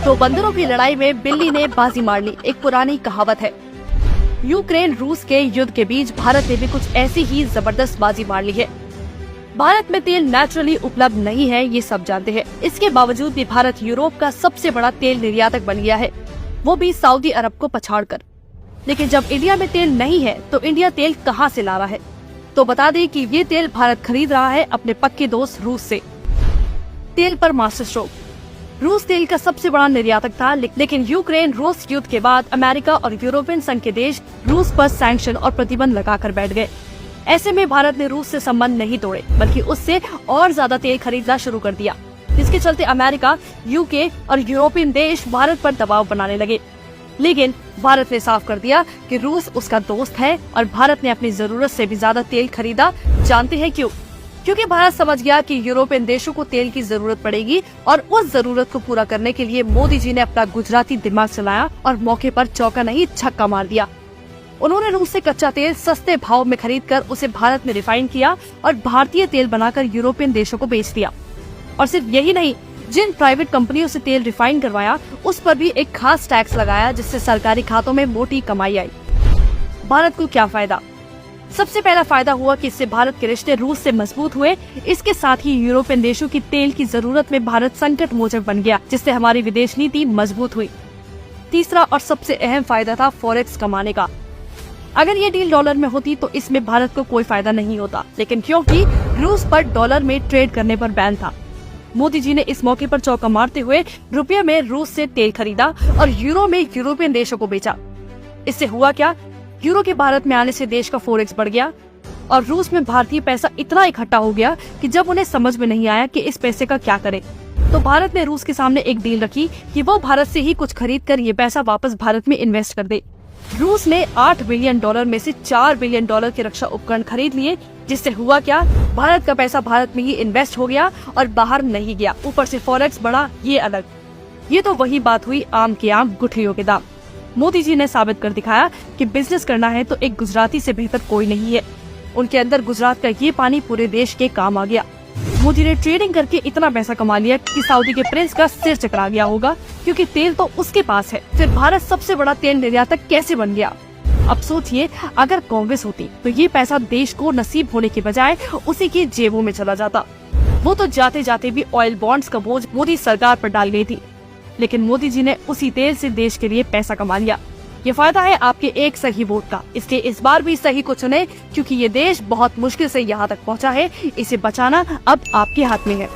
तो बंदरों की लड़ाई में बिल्ली ने बाजी मार ली, एक पुरानी कहावत है। यूक्रेन रूस के युद्ध के बीच भारत ने भी कुछ ऐसी ही जबरदस्त बाजी मार ली है। भारत में तेल नेचुरली उपलब्ध नहीं है, ये सब जानते हैं। इसके बावजूद भी भारत यूरोप का सबसे बड़ा तेल निर्यातक बन गया है, वो भी सऊदी अरब को पछाड़कर। लेकिन जब इंडिया में तेल नहीं है तो इंडिया तेल कहां से ला रहा है? तो बता दें कि ये तेल भारत खरीद रहा है अपने पक्के दोस्त रूस से। तेल पर मास्टर स्ट्रोक। रूस तेल का सबसे बड़ा निर्यातक था, लेकिन यूक्रेन रूस युद्ध के बाद अमेरिका और यूरोपियन संघ के देश रूस पर सैंक्शन और प्रतिबंध लगाकर बैठ गए। ऐसे में भारत ने रूस से संबंध नहीं तोड़े, बल्कि उससे और ज्यादा तेल खरीदना शुरू कर दिया, जिसके चलते अमेरिका, यूके और यूरोपियन देश भारत पर दबाव बनाने लगे। लेकिन भारत ने साफ कर दिया कि रूस उसका दोस्त है और भारत ने अपनी जरूरत से भी ज्यादा तेल खरीदा। जानते हैं क्यों? क्योंकि भारत समझ गया कि यूरोपियन देशों को तेल की जरूरत पड़ेगी और उस जरूरत को पूरा करने के लिए मोदी जी ने अपना गुजराती दिमाग चलाया और मौके पर चौका नहीं छक्का मार दिया। उन्होंने रूस से कच्चा तेल सस्ते भाव में खरीदकर उसे भारत में रिफाइन किया और भारतीय तेल बनाकर यूरोपियन देशों को बेच दिया। और सिर्फ यही नहीं, जिन प्राइवेट कंपनियों से तेल रिफाइन करवाया उस पर भी एक खास टैक्स लगाया, जिससे सरकारी खातों में मोटी कमाई आई। भारत को क्या फायदा? सबसे पहला फायदा हुआ कि इससे भारत के रिश्ते रूस से मजबूत हुए। इसके साथ ही यूरोपियन देशों की तेल की जरूरत में भारत संकट मोचक बन गया, जिससे हमारी विदेश नीति मजबूत हुई। तीसरा और सबसे अहम फायदा था फॉरेक्स कमाने का। अगर ये डील डॉलर में होती तो इसमें भारत को कोई फायदा नहीं होता, लेकिन क्योंकि रूस पर डॉलर में ट्रेड करने पर बैन था, मोदी जी ने इस मौके पर चौका मारते हुए रुपये में रूस से तेल खरीदा और यूरो में यूरोपियन देशों को बेचा। इससे हुआ क्या? यूरो के भारत में आने से देश का फॉरेक्स बढ़ गया और रूस में भारतीय पैसा इतना इकट्ठा हो गया कि जब उन्हें समझ में नहीं आया कि इस पैसे का क्या करें, तो भारत ने रूस के सामने एक डील रखी कि वो भारत से ही कुछ खरीद कर ये पैसा वापस भारत में इन्वेस्ट कर दे। रूस ने $8 बिलियन में से $4 बिलियन के रक्षा उपकरण खरीद लिए, जिससे हुआ क्या? भारत का पैसा भारत में ही इन्वेस्ट हो गया और बाहर नहीं गया। ऊपर से फॉरेक्स बढ़ा, ये अलग। ये तो वही बात हुई आम के आम गुठलियों के दाम। मोदी जी ने साबित कर दिखाया कि बिजनेस करना है तो एक गुजराती से बेहतर कोई नहीं है। उनके अंदर गुजरात का ये पानी पूरे देश के काम आ गया। मोदी ने ट्रेडिंग करके इतना पैसा कमा लिया कि सऊदी के प्रिंस का सिर चकरा गया होगा, क्योंकि तेल तो उसके पास है। फिर भारत सबसे बड़ा तेल निर्यातक कैसे बन गया? अब सोचिए, अगर कांग्रेस होती तो ये पैसा देश को नसीब होने के बजाय उसी की जेबों में चला जाता। वो तो जाते जाते भी ऑयल बॉन्ड्स का बोझ मोदी सरकार पर डाल गई थी, लेकिन मोदी जी ने उसी तेल से देश के लिए पैसा कमा लिया। ये फायदा है आपके एक सही वोट का, इसलिए इस बार भी सही को चुने, क्योंकि ये देश बहुत मुश्किल से यहाँ तक पहुँचा है। इसे बचाना अब आपके हाथ में है।